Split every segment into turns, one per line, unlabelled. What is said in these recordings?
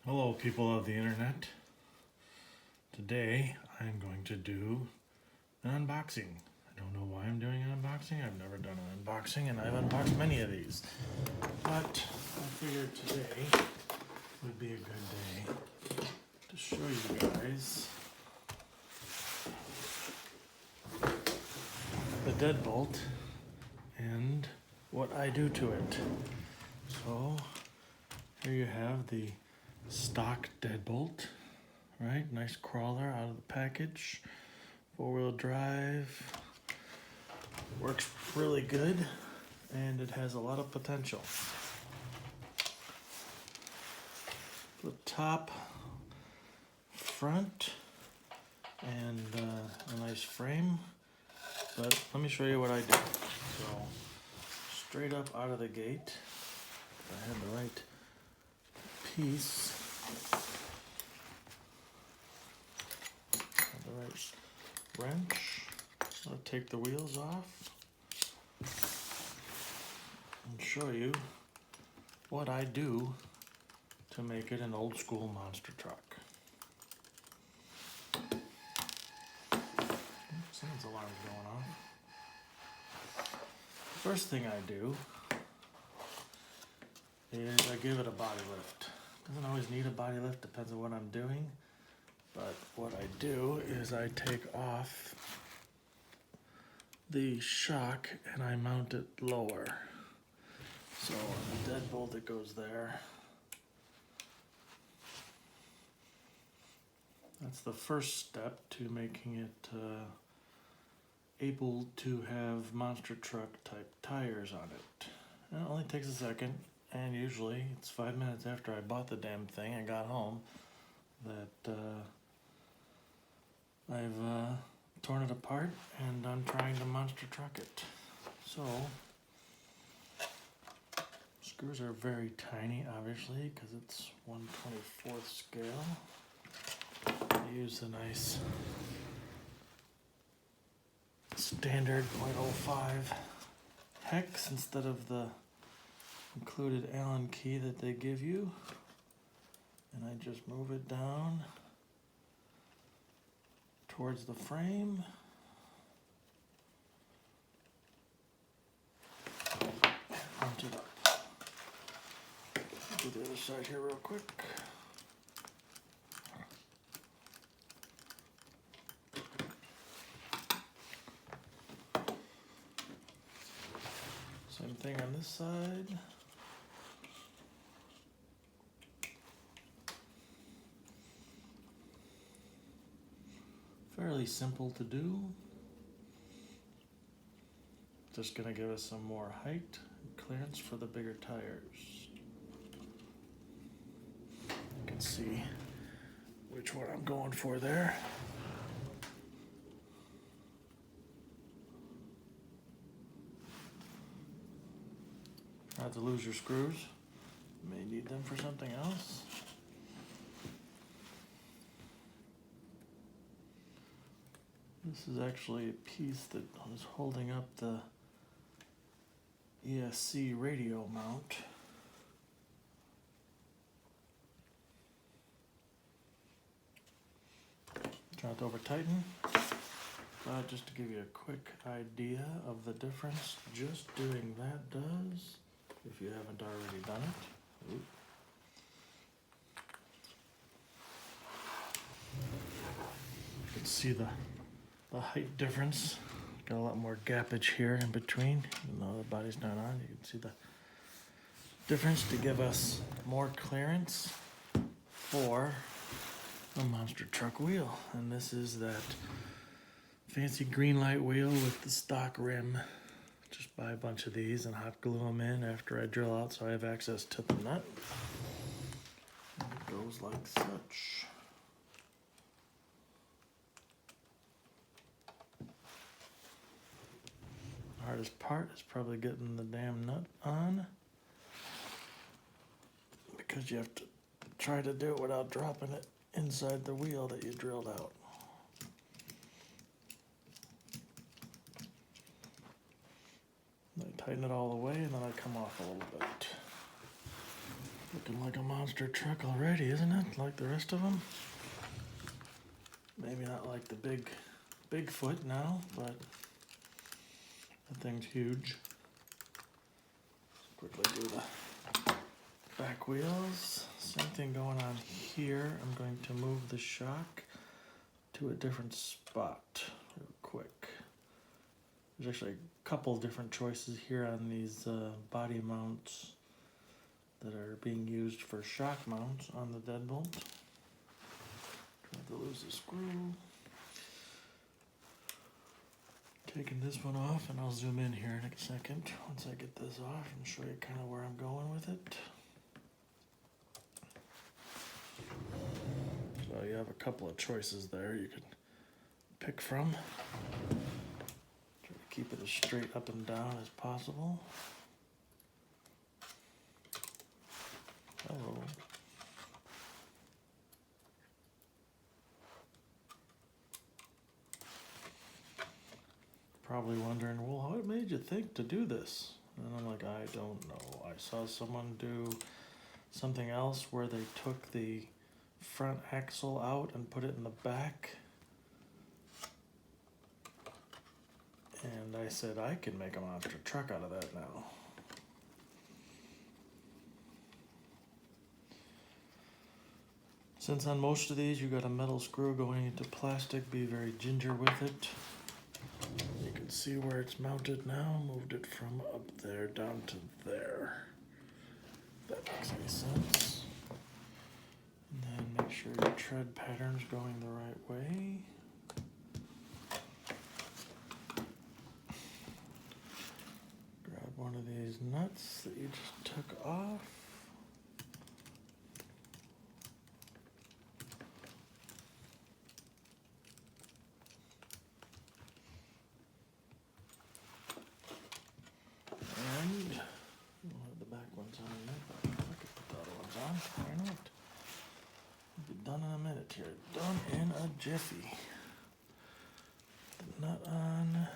Hello people of the internet. Today I'm going to do an unboxing. I don't know why I'm doing an unboxing. I've never done an unboxing and I've unboxed many of these. But I figured today would be a good day to show you guys the deadbolt and what I do to it. So here you have the stock deadbolt, right? Nice crawler out of the package. 4-wheel drive. Works really good and it has a lot of potential. The top, front, and a nice frame. But let me show you what I do. So straight up out of the gate, if I had the right piece, the right wrench, I'll take the wheels off and show you what I do to make it an old school monster truck. Sounds alarm's going off. First thing I do is I give it a body lift. Doesn't always need a body lift, depends on what I'm doing. But what I do is I take off the shock and I mount it lower. So on the deadbolt it goes there. That's the first step to making it able to have monster truck type tires on it. And it only takes a second, and usually it's 5 minutes after I bought the damn thing and got home that I've torn it apart and I'm trying to monster truck it. So screws are very tiny, obviously, because it's 1/24th scale. I use a nice standard .05 hex instead of the included Allen key that they give you, and I just move it down towards the frame. Mount it up. Do the other side here real quick. Same thing on this side. Fairly simple to do. Just gonna give us some more height and clearance for the bigger tires. You can see which one I'm going for there. Not to lose your screws. You may need them for something else. This is actually a piece that was holding up the ESC radio mount. Try not to over tighten. But just to give you a quick idea of the difference just doing that does, if you haven't already done it. Oop. You can see the height difference. Got a lot more gappage here in between, even though the body's not on. You can see the difference to give us more clearance for a monster truck wheel. And this is that fancy Greenlight wheel with the stock rim. Just buy a bunch of these and hot glue them in after I drill out so I have access to the nut. And it goes like such. The hardest part is probably getting the damn nut on, because you have to try to do it without dropping it inside the wheel that you drilled out. I tighten it all the way and then I come off a little bit. Looking like a monster truck already, isn't it? Like the rest of them. Maybe not like the Bigfoot now, but that thing's huge. Let's quickly do the back wheels. Same thing going on here. I'm going to move the shock to a different spot real quick. There's actually a couple different choices here on these body mounts that are being used for shock mounts on the deadbolt. Trying to lose the screw. Taking this one off, and I'll zoom in here in a second once I get this off and show you kind of where I'm going with it. So you have a couple of choices there you could pick from. Try to keep it as straight up and down as possible. Hello. Probably wondering, well, what made you think to do this? And I'm like, I don't know. I saw someone do something else where they took the front axle out and put it in the back. And I said, I can make a monster truck out of that now. Since on most of these you got a metal screw going into plastic, be very ginger with it. You can see where it's mounted now. Moved it from up there down to there. If that makes any sense. And then make sure your tread pattern's going the right way. Grab one of these nuts that you just took off. Why not? We'll be done in a minute here. Done in a jiffy. The nut on.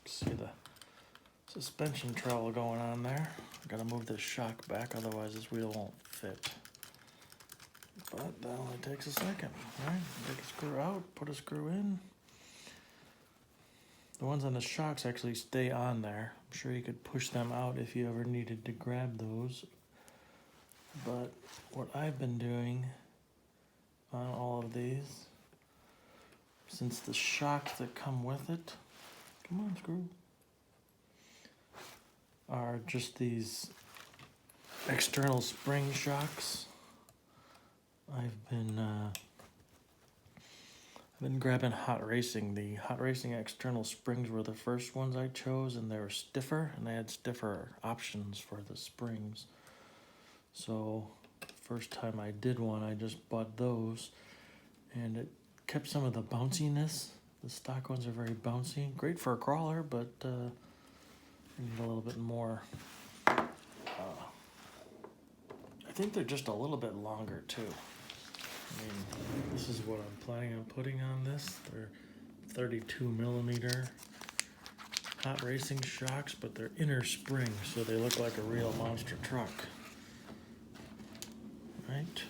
See the suspension trowel going on there. I gotta move this shock back, otherwise this wheel won't fit. But that only takes a second, right? Take a screw out, put a screw in. The ones on the shocks actually stay on there. I'm sure you could push them out if you ever needed to grab those. But what I've been doing on all of these, since the shocks that come with it, come on, screw, are just these external spring shocks. I've been grabbing Hot Racing. The Hot Racing external springs were the first ones I chose, and they were stiffer, and they had stiffer options for the springs. So first time I did one, I just bought those, and it kept some of the bounciness. The stock ones are very bouncy. Great for a crawler, but you need a little bit more. I think they're just a little bit longer too. I mean, this is what I'm planning on putting on this. They're 32 millimeter Hot Racing shocks, but they're inner spring, so they look like a real monster truck. Right?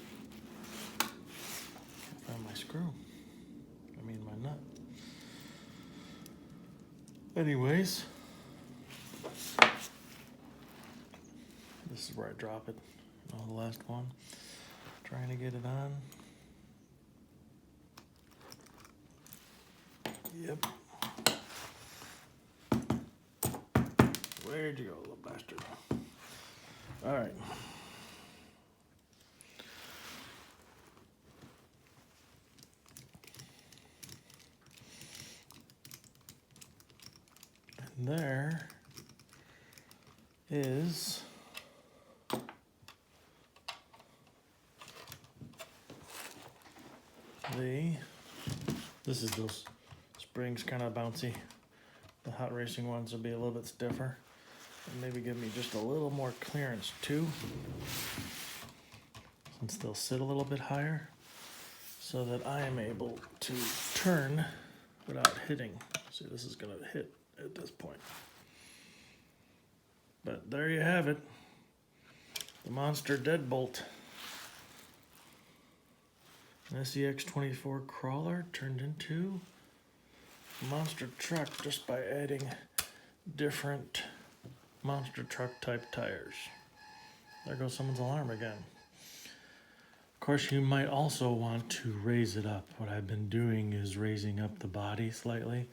Can't find my screw. I mean my nut. Anyways, this is where I drop it. The last one. Trying to get it on. Yep. Where'd you go, little bastard? All right. And there is this is those springs, kind of bouncy. The Hot Racing ones will be a little bit stiffer, and maybe give me just a little more clearance too, since they'll sit a little bit higher. so that I am able to turn without hitting. See, this is going to hit at this point. But there you have it. The monster deadbolt. An Scx24 crawler turned into a monster truck just by adding different monster truck type tires. There goes someone's alarm again. Of course, you might also want to raise it up. What I've been doing is raising up the body slightly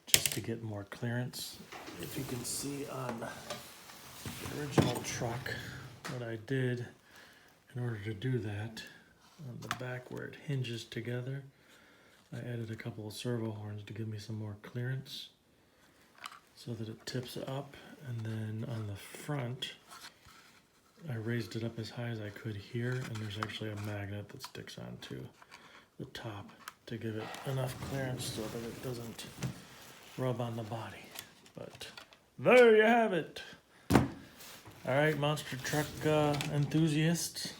just to get more clearance. If you can see on the original truck, what I did in order to do that, on the back where it hinges together, I added a couple of servo horns to give me some more clearance so that it tips up, and then on the front I raised it up as high as I could here, and there's actually a magnet that sticks onto the top to give it enough clearance so that it doesn't rub on the body. But there you have it. Alright, monster truck enthusiasts,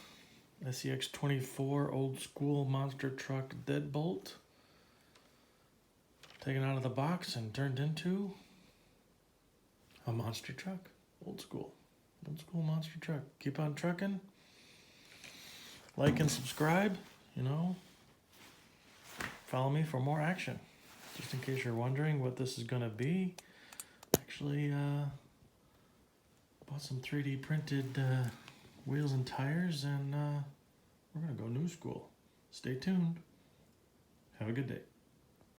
Scx24 old school monster truck deadbolt, taken out of the box and turned into a monster truck. Old school monster truck. Keep on trucking. Like and subscribe, you know. Follow me for more action. Just in case you're wondering what this is gonna be, actually bought some 3D printed wheels and tires, and we're gonna go new school. Stay tuned. Have a good day.